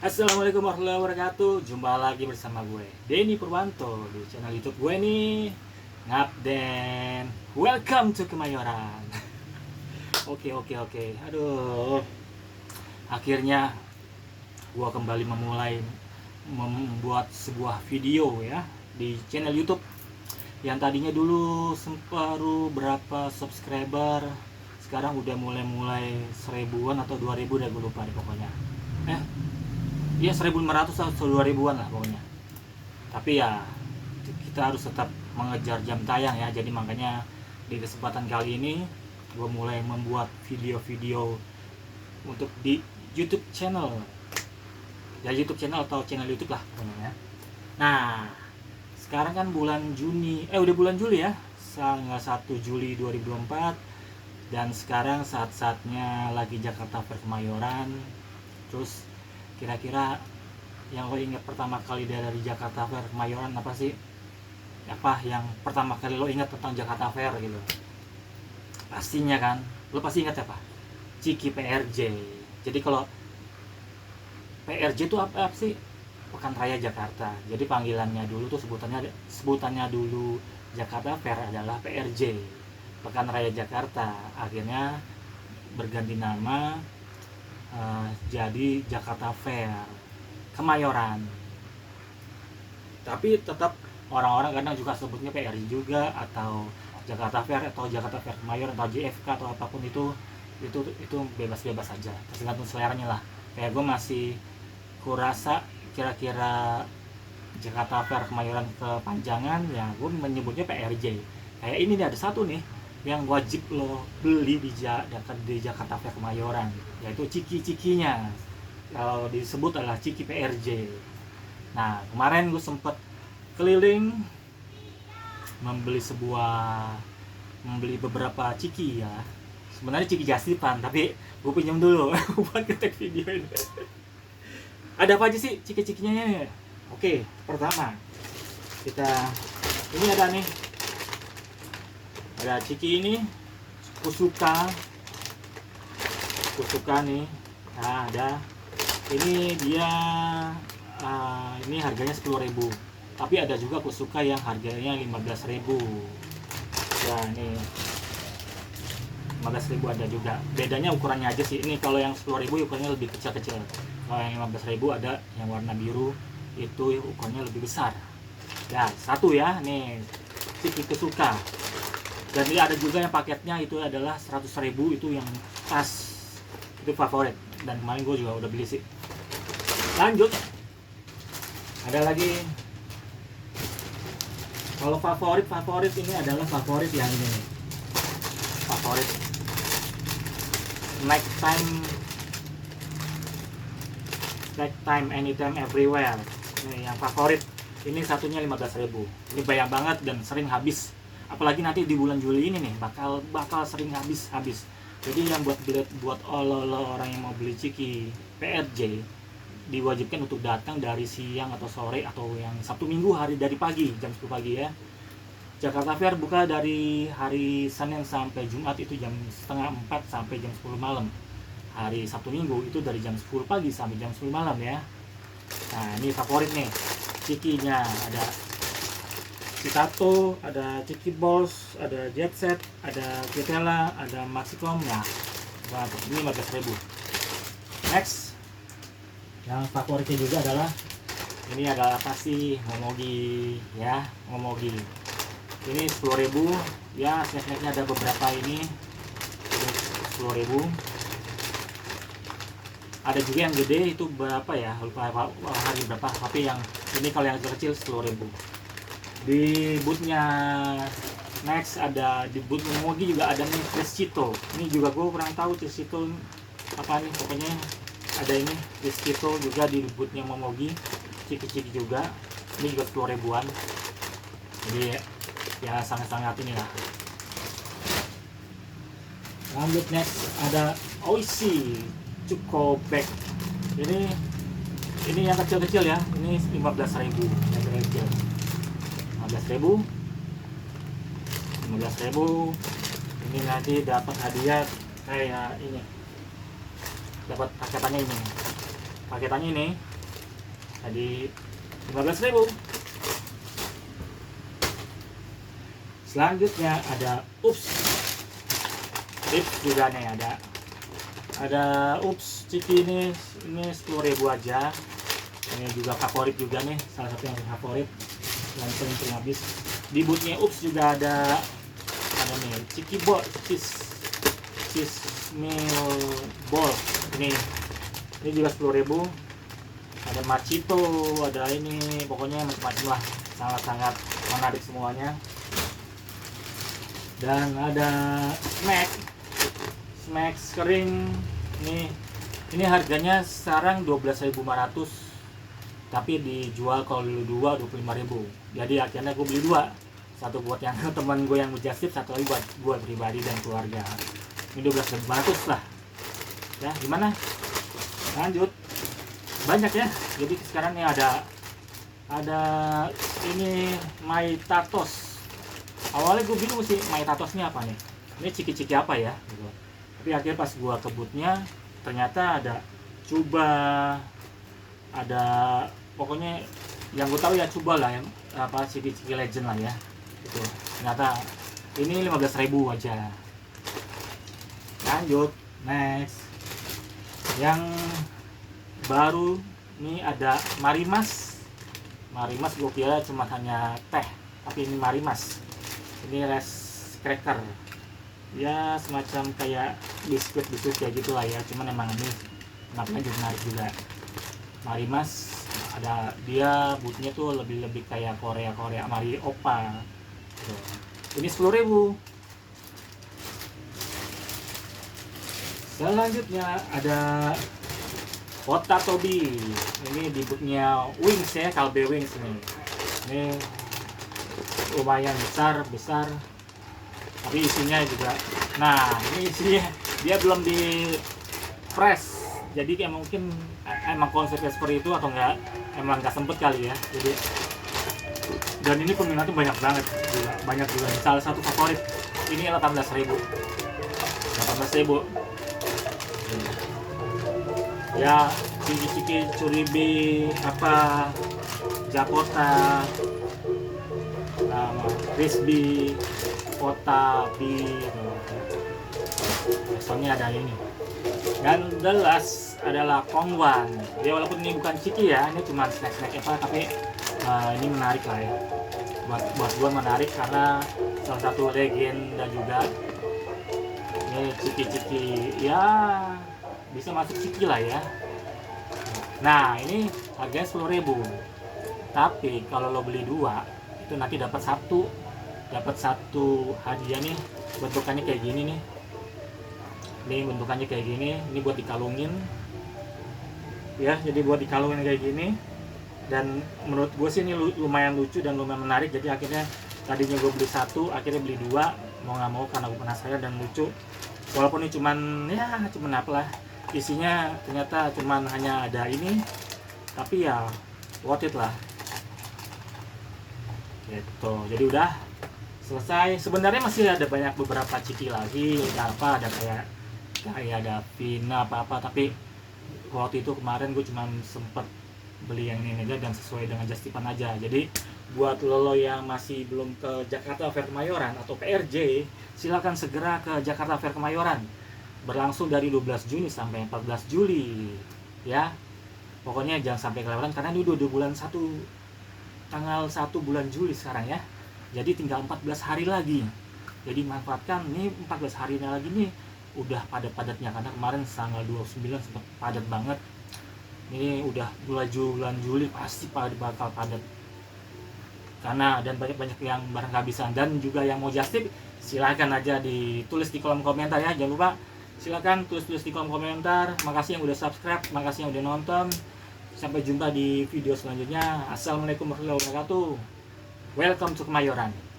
Assalamualaikum warahmatullahi wabarakatuh. Jumpa lagi bersama gue Denny Purwanto di channel YouTube gue nih, Ngabden. Welcome to Kemayoran. Oke. Aduh, akhirnya gue kembali membuat sebuah video ya di channel YouTube yang tadinya dulu baru berapa subscriber, sekarang udah mulai 1000-an atau 2000, udah gue lupa deh pokoknya. Ya 1500 atau 2000-an lah pokoknya. Tapi ya kita harus tetap mengejar jam tayang ya. Jadi makanya di kesempatan kali ini gue mulai membuat video-video untuk di YouTube channel. Ya YouTube channel atau channel YouTube lah pokoknya. Nah, sekarang kan bulan udah bulan Juli ya. Tanggal 1 Juli 2024, dan sekarang saat-saatnya lagi Jakarta Fair Kemayoran. Terus kira-kira yang lo ingat pertama kali dari Jakarta Fair Kemayoran apa sih? Apa yang pertama kali lo ingat tentang Jakarta Fair gitu? Pastinya kan, lo pasti ingat apa? Ciki PRJ. Jadi kalau PRJ itu apa sih? Pekan Raya Jakarta. Jadi panggilannya dulu tuh sebutannya dulu Jakarta Fair adalah PRJ, Pekan Raya Jakarta. Akhirnya berganti nama jadi Jakarta Fair Kemayoran. Tapi tetap orang-orang kadang juga sebutnya PRJ juga, atau Jakarta Fair, atau Jakarta Fair Kemayoran, atau JFK, atau apapun itu bebas-bebas saja, tergantung seleranya lah. Kayak gue masih kurasa kira-kira Jakarta Fair Kemayoran kepanjangan ya, gue menyebutnya PRJ. Kayak ini nih, ada satu nih yang wajib lo beli di Jakarta Fair Kemayoran, yaitu ciki-cikinya. Kalau disebut adalah ciki PRJ. Nah, kemarin gue sempet keliling membeli beberapa ciki ya. Sebenarnya ciki jasipan, tapi gue pinjam dulu buat ngetek video ini. Ada apa aja sih ciki-cikinya nih? Oke, pertama ini ada ciki ini kusuka nih. Nah, ada ini dia ini harganya 10.000, tapi ada juga kusuka yang harganya 15.000 ya. Ini 15.000 ada juga, bedanya ukurannya aja sih. Ini kalau yang 10.000 ukurannya lebih kecil-kecil, kalau yang 15.000 ada yang warna biru, itu ukurannya lebih besar ya. Satu ya, nih ciki kusuka. Dan ini ada juga yang paketnya itu adalah 100.000, itu yang pas, itu favorit, dan kemarin gue juga udah beli sih. Lanjut, ada lagi. Kalau favorit ini adalah favorit yang ini nih. Favorit Night time anytime everywhere. Ini yang favorit. Ini satunya 15.000. Ini banyak banget dan sering habis. Apalagi nanti di bulan Juli ini nih bakal sering habis. Jadi yang buat orang yang mau beli ciki PRJ diwajibkan untuk datang dari siang atau sore, atau yang Sabtu Minggu dari pagi, jam 10 pagi ya. Jakarta Fair buka dari hari Senin sampai Jumat itu jam 3:30 sampai jam 10 malam. Hari Sabtu Minggu itu dari jam 10 pagi sampai jam 10 malam ya. Nah, ini favorit nih cikinya. Ada Citato, ada Ciki Balls, ada Jet Set, ada Kitela, ada Maxicom ya. Nah, ini 15.000. Next, yang favoritnya juga adalah ini adalah apa sih? Momogi ya, Momogi. Ini 10.000 ya, snack-snacknya ada beberapa ini 10.000. Ada juga yang gede, itu berapa ya, lupa hari berapa, tapi yang ini kalau yang kecil 10.000. Di bootnya next ada, di boot Momogi juga ada nih Crescito. Ini juga gue kurang tahu Crescito apa nih, pokoknya ada ini Crescito juga di bootnya Momogi, ciki-ciki juga. Ini juga 10.000-an, jadi ya sangat-sangat ini lah. Lanjut, next ada Oishi Choco Bag. Ini yang kecil-kecil ya. Ini 15.000 yang kecil. 15.000. Ini nanti dapat hadiah kayak ini, dapat paketannya ini. paketannya ini tadi 15.000. Selanjutnya ada tips juga nih, ada ciki ini 10.000 aja. Ini juga favorit juga nih, salah satu yang favorit yang sering habis. Di bootnya juga ada nih ciki ball, cheese meal ball. Ini juga 10.000. Ada macito, ada ini, pokoknya macam-macam lah, sangat-sangat menarik semuanya. Dan ada Smacks kering. Ini harganya sekarang 12.500, tapi dijual kalau dulu 25.000. Jadi akhirnya gue beli 2, satu buat yang teman gue yang mujasib, satu lagi buat gue pribadi dan keluarga. Ini 12.500 lah ya. Gimana, lanjut? Banyak ya. Jadi sekarang nih ada ini Maitatos. Awalnya gue bingung sih Maitatos ini apa nih, ini ciki-ciki apa ya gitu. Tapi akhirnya pas gue kebutnya ternyata ada Cuba, ada pokoknya yang gue tahu ya Cuba lah, yang apa ciki-ciki legend lah ya gitu. Ternyata ini 15.000 aja. Lanjut, next yang baru nih ada Marimas gue kira cuma hanya teh, tapi ini Marimas. Ini rice cracker ya, semacam kayak biskuit kayak gitulah ya, cuman emang ini namanya menarik juga. Marimas ada dia bootnya tuh lebih kayak Korea Mari Opa tuh. Ini 10.000. Selanjutnya ada Otatobi. Ini di bootnya Wings ya, Kalbe Wings nih. Ini lumayan besar, tapi isinya juga. Nah, ini isinya dia belum di press, jadi kayak mungkin emang konsepnya seperti itu atau enggak, emang nggak sempet kali ya. Jadi, dan ini peminatnya banyak banget juga. Salah satu favorit ini 18.000 ya. Ciki-ciki curibi apa Jakota, crispy kota bi, soalnya ada ini. Dan the last adalah Kongwan. Dia walaupun ini bukan ciki ya, ini cuma snack apa, tapi ini menarik lah ya. Buat gue menarik karena salah satu legenda juga. Ini ciki-ciki ya, bisa masuk ciki lah ya. Nah, ini harganya 10.000. Tapi kalau lo beli 2, itu nanti dapat satu hadiah nih. Bentukannya kayak gini nih. Ini bentukannya kayak gini. Ini buat dikalungin. Ya, jadi buat dikalungin kayak gini. Dan menurut gue sih ini lumayan lucu dan lumayan menarik. Jadi akhirnya tadinya gue beli 1, akhirnya beli 2. Mau nggak mau karena gue penasaran dan lucu. Walaupun ini cuman apalah. Isinya ternyata cuman hanya ada ini, tapi ya worth it lah gitu. Jadi udah selesai. Sebenarnya masih ada beberapa ciki lagi, ada kayak ada Vina apa, tapi waktu itu kemarin gue cuma sempet beli yang ini aja dan sesuai dengan Justipan aja. Jadi buat lo yang masih belum ke Jakarta Fair Kemayoran atau PRJ, silakan segera ke Jakarta Fair Kemayoran. Berlangsung dari 12 Juni sampai 14 Juli ya. Pokoknya jangan sampai kelewatan karena ini udah tanggal 1 bulan Juli sekarang ya. Jadi tinggal 14 hari lagi. Jadi manfaatkan nih 14 hari lagi nih, udah padat-padatnya karena kemarin tanggal 29 sempat padat banget. Ini udah bulan Juli pasti bakal padat. Karena dan banyak yang barang kehabisan. Dan juga yang mau just tip silakan aja ditulis di kolom komentar ya. Jangan lupa silakan tulis di kolom komentar. Makasih yang udah subscribe, makasih yang udah nonton. Sampai jumpa di video selanjutnya. Assalamualaikum warahmatullahi wabarakatuh. Welcome to Kemayoran.